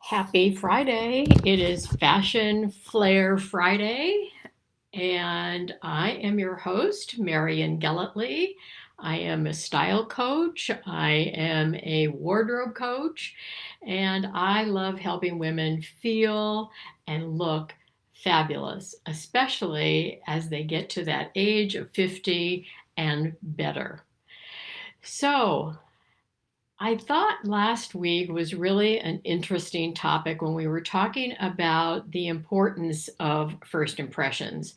Happy Friday. It is Fashion Flair Friday, and I am your host, Marian Gellatly. I am a style coach, I am a wardrobe coach, and I love helping women feel and look fabulous, especially as they get to that age of 50 and better. So, I thought last week was really an interesting topic when we were talking about the importance of first impressions.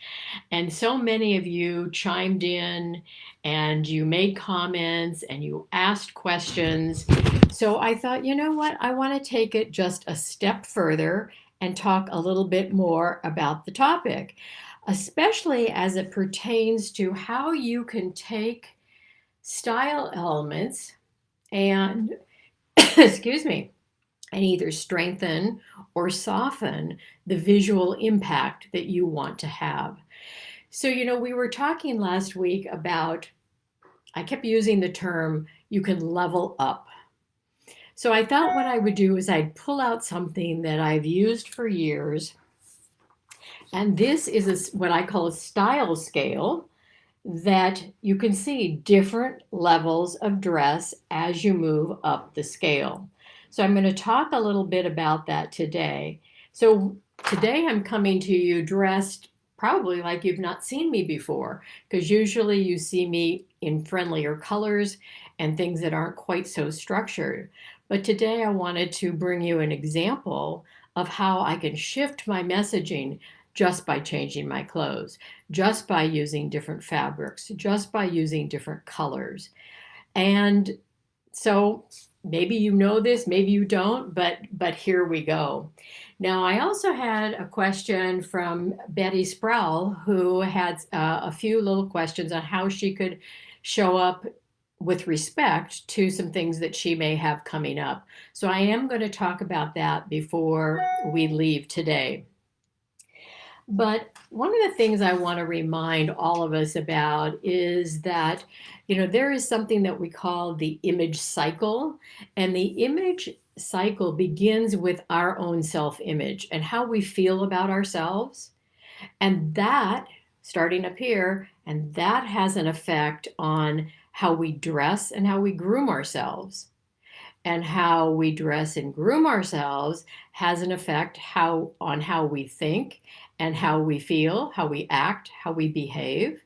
And so many of you chimed in and you made comments and you asked questions. So I thought, you know what? I want to take it just a step further and talk a little bit more about the topic, especially as it pertains to how you can take style elements and excuse me, and either strengthen or soften the visual impact that you want to have. So, we were talking last week about, I kept using the term, you can level up. So I thought what I would do is I'd pull out something that I've used for years. And this is what I call a style scale that you can see different levels of dress as you move up the scale. So I'm going to talk a little bit about that today. So today I'm coming to you dressed probably like you've not seen me before, because usually you see me in friendlier colors and things that aren't quite so structured. But today I wanted to bring you an example of how I can shift my messaging just by changing my clothes, just by using different fabrics, just by using different colors. And so maybe you know this, maybe you don't, but here we go. Now, I also had a question from Betty Sproul, who had a few little questions on how she could show up with respect to some things that she may have coming up. So I am going to talk about that before we leave today. But one of the things I want to remind all of us about is that, there is something that we call the image cycle. And the image cycle begins with our own self image and how we feel about ourselves. And that, starting up here, and that has an effect on how we dress and how we groom ourselves. And how we dress and groom ourselves has an effect on how we think and how we feel, how we act, how we behave.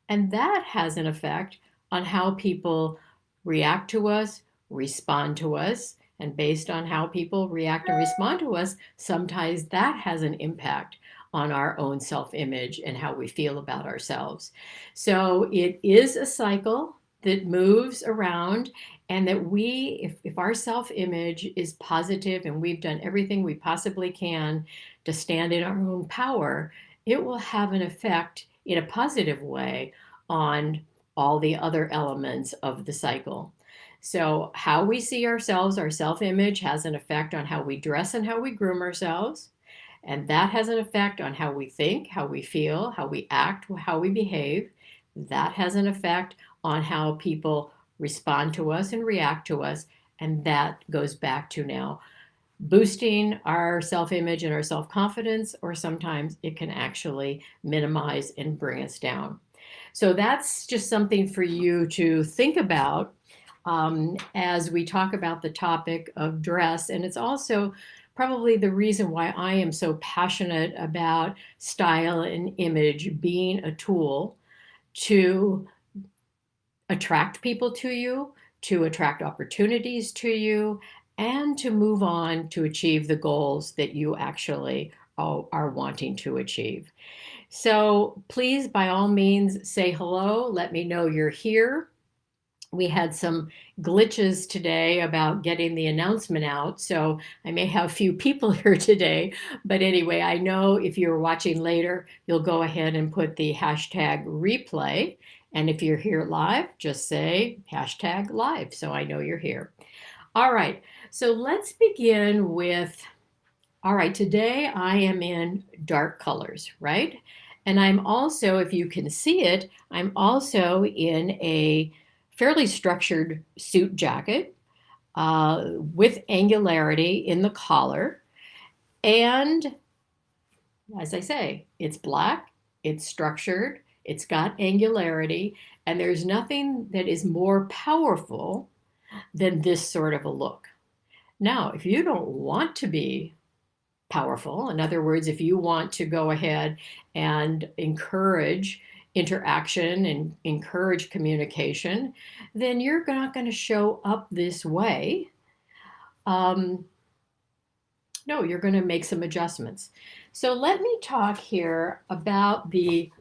And that has an effect on how people react to us, respond to us. And based on how people react and respond to us, sometimes that has an impact on our own self-image and how we feel about ourselves. So it is a cycle that moves around, and that if our self-image is positive and we've done everything we possibly can to stand in our own power, it will have an effect in a positive way on all the other elements of the cycle. So how we see ourselves, our self-image, has an effect on how we dress and how we groom ourselves. And that has an effect on how we think, how we feel, how we act, how we behave. That has an effect on how people respond to us and react to us. And that goes back to now boosting our self-image and our self-confidence, or sometimes it can actually minimize and bring us down. So that's just something for you to think about as we talk about the topic of dress. And it's also probably the reason why I am so passionate about style and image being a tool to attract people to you, to attract opportunities to you, and to move on to achieve the goals that you actually are wanting to achieve. So please, by all means, say hello. Let me know you're here. We had some glitches today about getting the announcement out, so I may have a few people here today. But anyway, I know if you're watching later, you'll go ahead and put the hashtag replay. And if you're here live, just say hashtag live so I know you're here. All right, so let's begin with, all right, today I am in dark colors, right? And I'm also, if you can see it, I'm also in a fairly structured suit jacket with angularity in the collar. And as I say, it's black, it's structured, it's got angularity, and there's nothing that is more powerful than this sort of a look. Now, if you don't want to be powerful, in other words, if you want to go ahead and encourage interaction and encourage communication, then you're not going to show up this way. No, you're going to make some adjustments. So let me talk here about the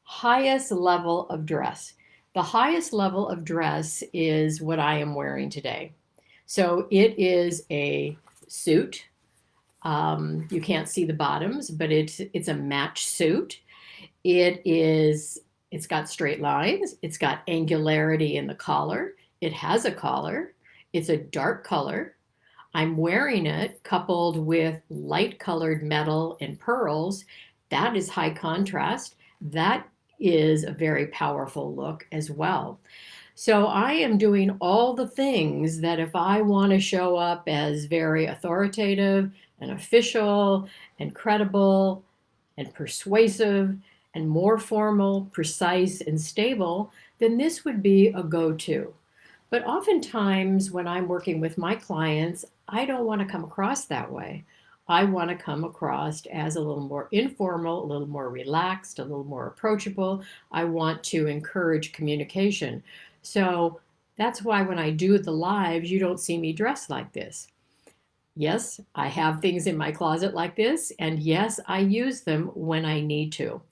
highest level of dress. The highest level of dress is what I am wearing today. So it is a suit. You can't see the bottoms, but it's a match suit. It's got straight lines. It's got angularity in the collar. It has a collar. It's a dark color. I'm wearing it coupled with light colored metal and pearls. That is high contrast. That is a very powerful look as well. So I am doing all the things that if I want to show up as very authoritative and official and credible and persuasive and more formal, precise, and stable, then this would be a go-to. But oftentimes when I'm working with my clients, I don't want to come across that way. I want to come across as a little more informal, a little more relaxed, a little more approachable. I want to encourage communication. So that's why when I do the lives, you don't see me dressed like this. Yes, I have things in my closet like this, and yes, I use them when I need to.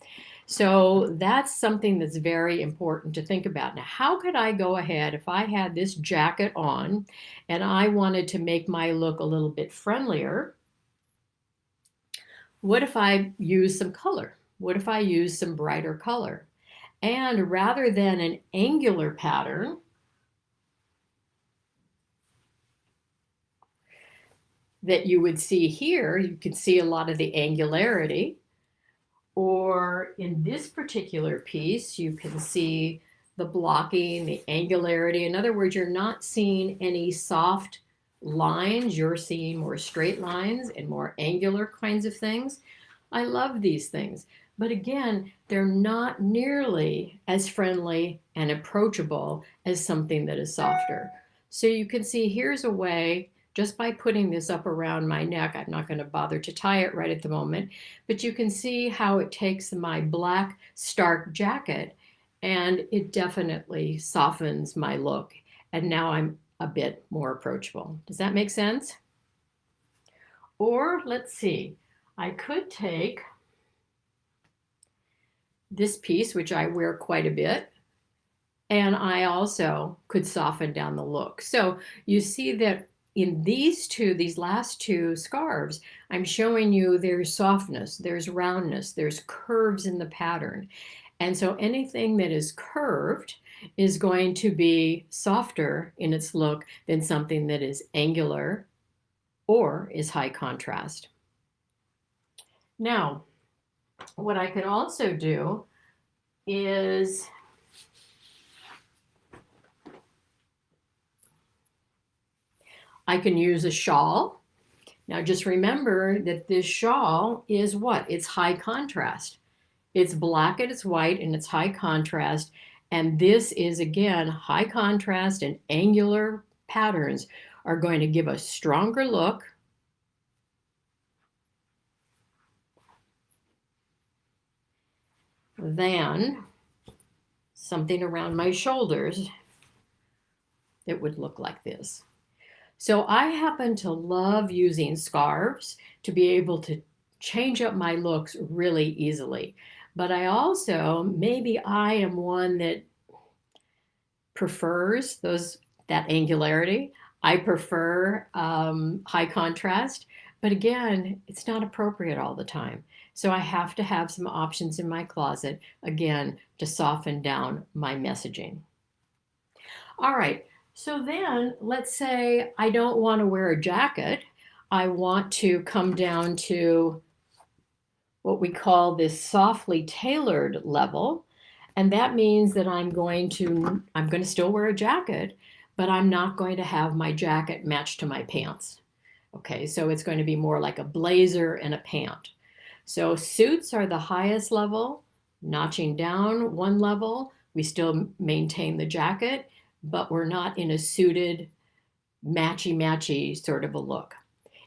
So that's something that's very important to think about. Now, how could I go ahead if I had this jacket on and I wanted to make my look a little bit friendlier? What if I use some color? What if I use some brighter color? And rather than an angular pattern, that you would see here, you can see a lot of the angularity. Or in this particular piece, you can see the blocking, the angularity. In other words, you're not seeing any soft lines. You're seeing more straight lines and more angular kinds of things. I love these things. But again, they're not nearly as friendly and approachable as something that is softer. So you can see here's a way, just by putting this up around my neck, I'm not going to bother to tie it right at the moment, but you can see how it takes my black stark jacket and it definitely softens my look. And now I'm a bit more approachable. Does that make sense? Or let's see, I could take this piece, which I wear quite a bit, and I also could soften down the look. So you see that in these last two scarves, I'm showing you there's softness, there's roundness, there's curves in the pattern. And so anything that is curved is going to be softer in its look than something that is angular or is high contrast. Now, what I can also do is I can use a shawl. Now just remember that this shawl is what? It's high contrast. It's black and it's white and it's high contrast. And this is, again, high contrast and angular patterns are going to give a stronger look. Than something around my shoulders that would look like this. So I happen to love using scarves to be able to change up my looks really easily. But I also, maybe I am one that prefers that angularity. I prefer high contrast, but again, it's not appropriate all the time. So I have to have some options in my closet, again, to soften down my messaging. All right, so then let's say I don't want to wear a jacket. I want to come down to what we call this softly tailored level. And that means that I'm going to still wear a jacket, but I'm not going to have my jacket match to my pants. Okay, so it's going to be more like a blazer and a pant. So suits are the highest level, notching down one level. We still maintain the jacket, but we're not in a suited, matchy sort of a look.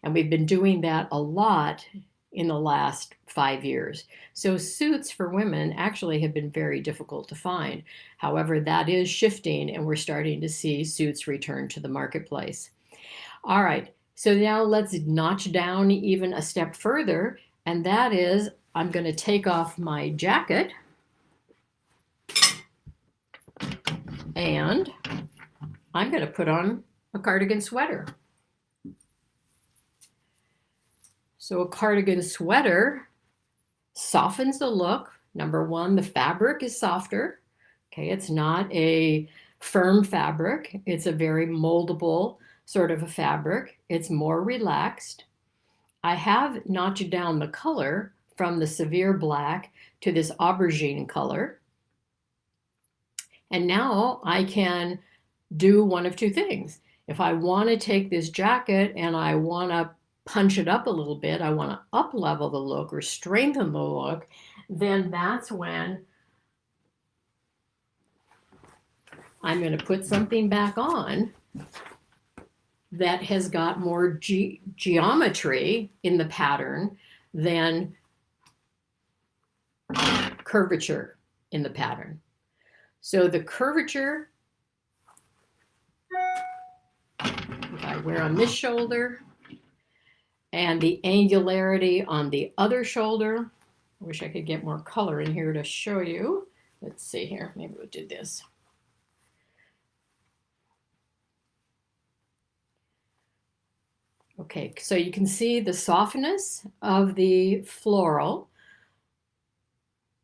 And we've been doing that a lot in the last 5 years. So suits for women actually have been very difficult to find. However, that is shifting and we're starting to see suits return to the marketplace. All right, so now let's notch down even a step further, and that is I'm going to take off my jacket and I'm going to put on a cardigan sweater. So a cardigan sweater softens the look. Number one, the fabric is softer. Okay, it's not a firm fabric. It's a very moldable sort of a fabric. It's more relaxed. I have notched down the color from the severe black to this aubergine color. And now I can do one of two things. If I want to take this jacket and I want to punch it up a little bit, I want to up level the look or strengthen the look, then that's when I'm going to put something back on that has got more geometry in the pattern than curvature in the pattern. So the curvature I wear on this shoulder and the angularity on the other shoulder. I wish I could get more color in here to show you. Let's see here, maybe we'll do this. Okay, so you can see the softness of the floral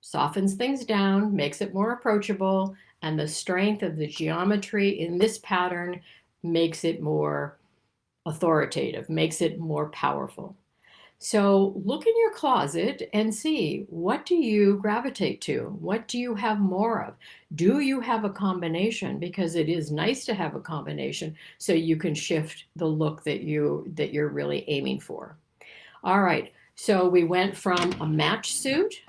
softens things down, makes it more approachable, and the strength of the geometry in this pattern makes it more authoritative, makes it more powerful. So look in your closet and see, what do you gravitate to? What do you have more of? Do you have a combination? Because it is nice to have a combination so you can shift the look that you're really aiming for. All right, so we went from a match suit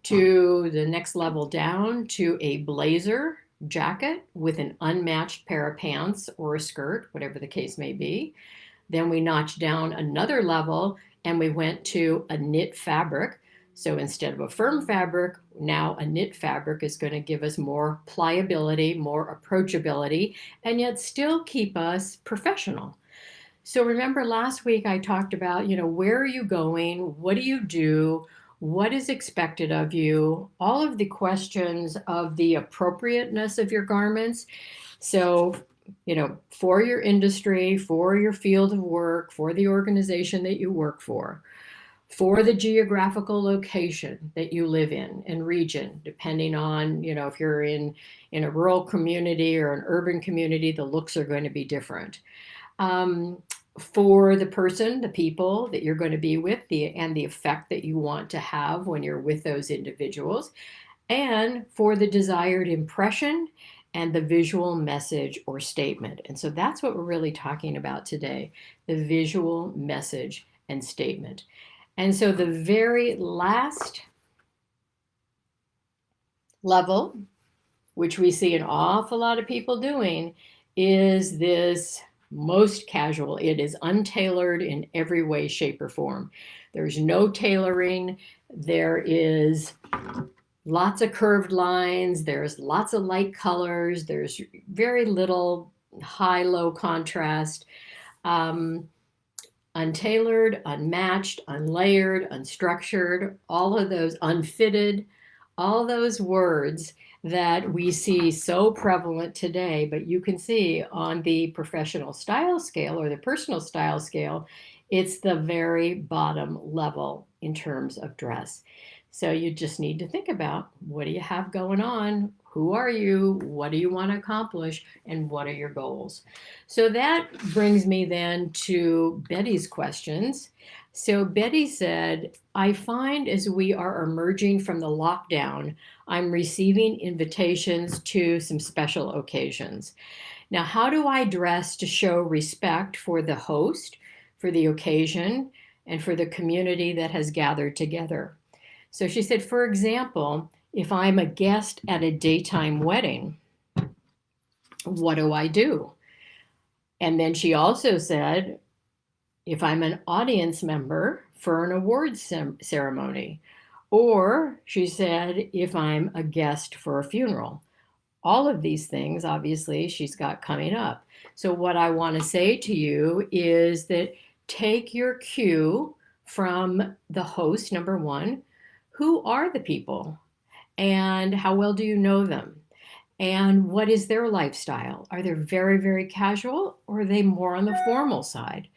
to the next level down to a blazer jacket with an unmatched pair of pants or a skirt, whatever the case may be. Then we notched down another level and we went to a knit fabric. So instead of a firm fabric, now a knit fabric is going to give us more pliability, more approachability, and yet still keep us professional. So remember last week I talked about, where are you going? What do you do? What is expected of you? All of the questions of the appropriateness of your garments. So, for your industry, for your field of work, for the organization that you work for the geographical location that you live in and region, depending on, if you're in a rural community or an urban community, the looks are going to be different. For the person, the people that you're going to be with, and the effect that you want to have when you're with those individuals, and for the desired impression and the visual message or statement. And so that's what we're really talking about today, the visual message and statement. And so the very last level, which we see an awful lot of people doing, is this most casual. It is untailored in every way, shape, or form. There's no tailoring. There is lots of curved lines. There's lots of light colors. There's very little high-low contrast. Untailored, unmatched, unlayered, unstructured, all of those unfitted, all those words that we see so prevalent today, but you can see on the professional style scale or the personal style scale, it's the very bottom level in terms of dress. So you just need to think about, what do you have going on? Who are you? What do you want to accomplish? And what are your goals? So that brings me then to Betty's questions. So Betty said, I find as we are emerging from the lockdown, I'm receiving invitations to some special occasions. Now, how do I dress to show respect for the host, for the occasion, and for the community that has gathered together. So she said, for example, if I'm a guest at a daytime wedding, what do I do? And then she also said, if I'm an audience member for an awards ceremony, or she said, if I'm a guest for a funeral. All of these things, obviously, she's got coming up. So, what I want to say to you is that take your cue from the host, number one. Who are the people? And how well do you know them? And what is their lifestyle? Are they very, very casual, or are they more on the formal side?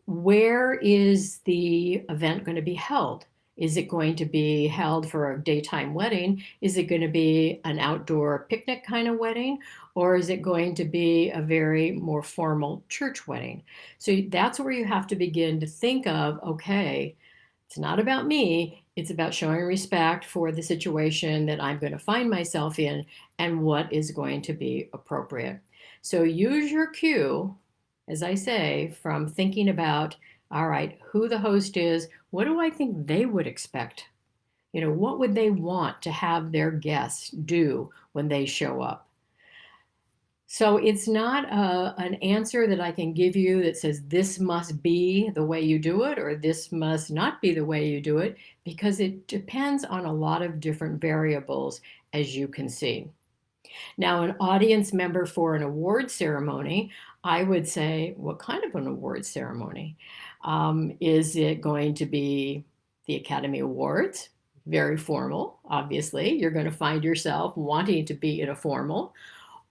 Where is the event going to be held? Is it going to be held for a daytime wedding? Is it going to be an outdoor picnic kind of wedding? Or is it going to be a very more formal church wedding? So that's where you have to begin to think of, okay, it's not about me. It's about showing respect for the situation that I'm going to find myself in and what is going to be appropriate. So use your cue, as I say, from thinking about, all right, who the host is, what do I think they would expect? What would they want to have their guests do when they show up? So it's not an answer that I can give you that says this must be the way you do it or this must not be the way you do it, because it depends on a lot of different variables, as you can see. Now, an audience member for an award ceremony, I would say, what kind of an award ceremony? Is it going to be the Academy Awards? Very formal, obviously. You're going to find yourself wanting to be in a formal.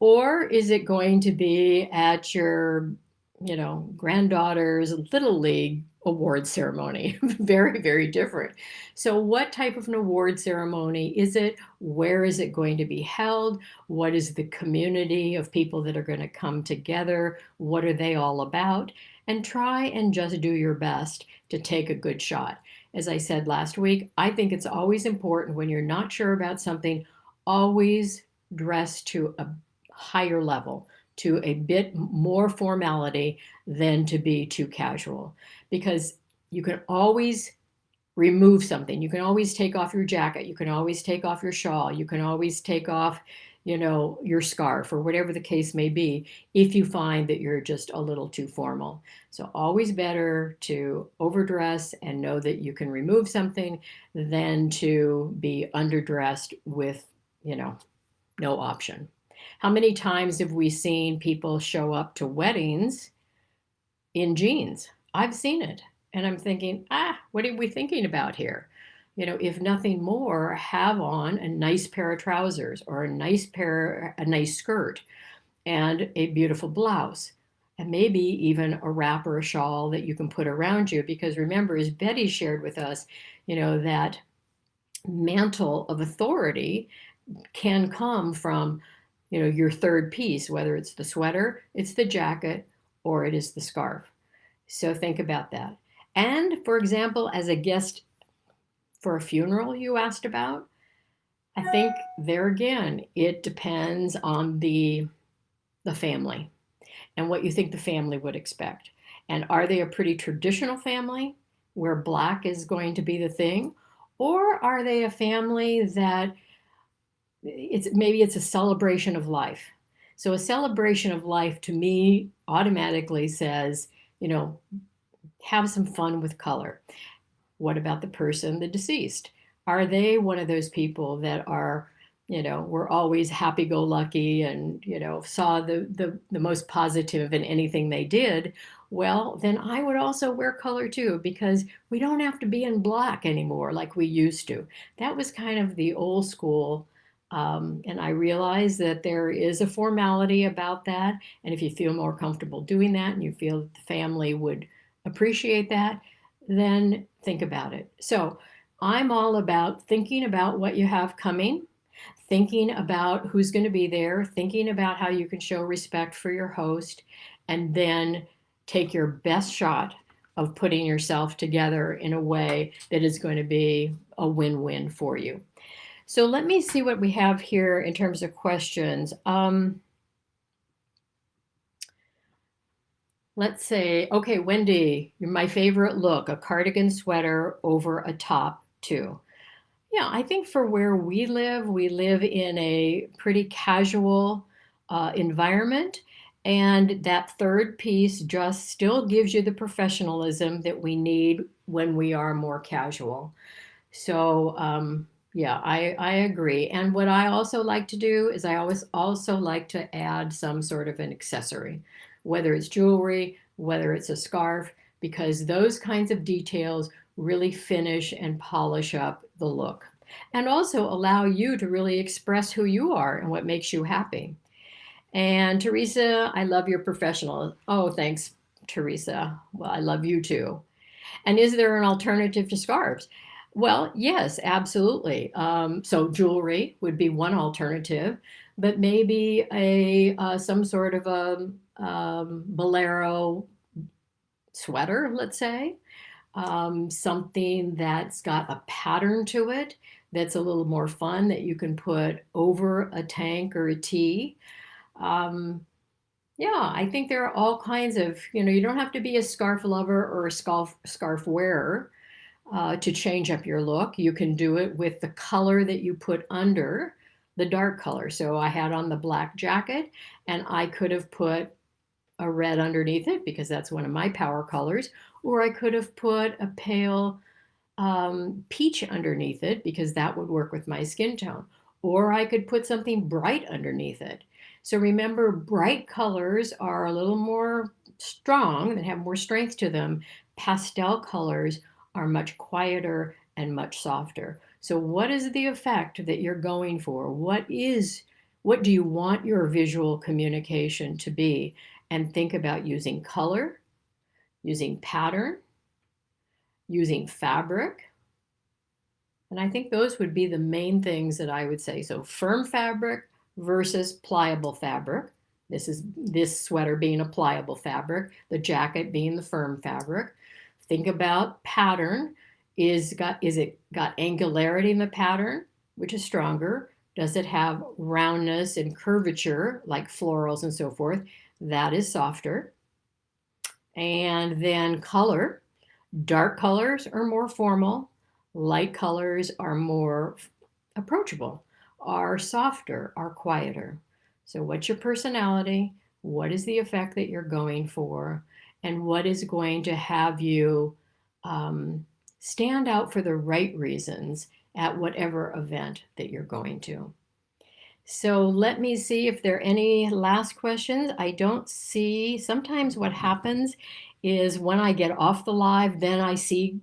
Or is it going to be at your, granddaughter's Little League award ceremony? Very, very different. So what type of an award ceremony is it? Where is it going to be held? What is the community of people that are going to come together? What are they all about? And try and just do your best to take a good shot. As I said last week, I think it's always important when you're not sure about something, always dress to a higher level, to a bit more formality than to be too casual, because you can always remove something. You can always take off your jacket. You can always take off your shawl. You can always take off, your scarf or whatever the case may be if you find that you're just a little too formal. So always better to overdress and know that you can remove something than to be underdressed with, no option. How many times have we seen people show up to weddings in jeans? I've seen it. And I'm thinking, what are we thinking about here? If nothing more, have on a nice pair of trousers or a nice skirt and a beautiful blouse. And maybe even a wrap or a shawl that you can put around you. Because remember, as Betty shared with us, that mantle of authority can come from your third piece, whether it's the sweater, it's the jacket, or it is the scarf. So think about that. And for example, as a guest for a funeral you asked about, I think there again, it depends on the family and what you think the family would expect. And are they a pretty traditional family where black is going to be the thing? Or are they a family that it's a celebration of life? So a celebration of life to me automatically says, have some fun with color. What about the person, the deceased? Are they one of those people that are, were always happy-go-lucky and, saw the most positive in anything they did? Well, then I would also wear color too, because we don't have to be in black anymore like we used to. That was kind of the old school. And I realize that there is a formality about that. And if you feel more comfortable doing that and you feel that the family would appreciate that, then think about it. So I'm all about thinking about what you have coming, thinking about who's going to be there, thinking about how you can show respect for your host, and then take your best shot of putting yourself together in a way that is going to be a win-win for you. So let me see what we have here in terms of questions. Let's say, okay, Wendy, my favorite look, a cardigan sweater over a top too. Yeah, I think for where we live in a pretty casual environment. And that third piece just still gives you the professionalism that we need when we are more casual. So, yeah, I agree. And what I also like to do is I always also like to add some sort of an accessory, whether it's jewelry, whether it's a scarf, because those kinds of details really finish and polish up the look and also allow you to really express who you are and what makes you happy. And Teresa, I love your professional. Oh, thanks, Teresa. Well, I love you too. And is there an alternative to scarves? Well, yes, absolutely. So jewelry would be one alternative, but maybe a some sort of a bolero sweater, let's say, something that's got a pattern to it that's a little more fun that you can put over a tank or a tee. Um, yeah, I think there are all kinds of, you don't have to be a scarf lover or a scarf wearer to change up your look. You can do it with the color that you put under the dark color. So I had on the black jacket and I could have put a red underneath it because that's one of my power colors, or I could have put a pale peach underneath it because that would work with my skin tone. Or I could put something bright underneath it. So remember, bright colors are a little more strong and have more strength to them. Pastel colors are much quieter and much softer. So what is the effect that you're going for? What do you want your visual communication to be? And think about using color, using pattern, using fabric, and I think those would be the main things that I would say. So firm fabric versus pliable fabric. This sweater being a pliable fabric, the jacket being the firm fabric. Think about pattern. Is it got angularity in the pattern, which is stronger? Does it have roundness and curvature like florals and so forth? That is softer. And then color. Dark colors are more formal, light colors are more approachable, are softer, are quieter. So, what's your personality? What is the effect that you're going for? And what is going to have you stand out for the right reasons at whatever event that you're going to? So let me see if there are any last questions. I don't see. Sometimes what happens is when I get off the live, then I see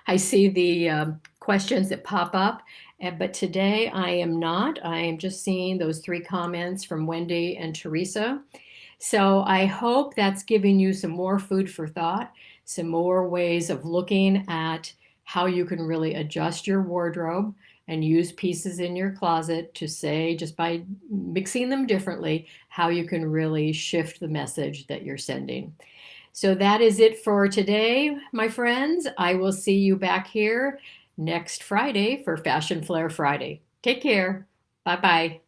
I see the questions that pop up. But today I am not. I am just seeing those three comments from Wendy and Teresa. So I hope that's giving you some more food for thought, some more ways of looking at how you can really adjust your wardrobe and use pieces in your closet to say, just by mixing them differently, how you can really shift the message that you're sending. So that is it for today, my friends. I will see you back here next Friday for Fashion Flair Friday. Take care. Bye bye.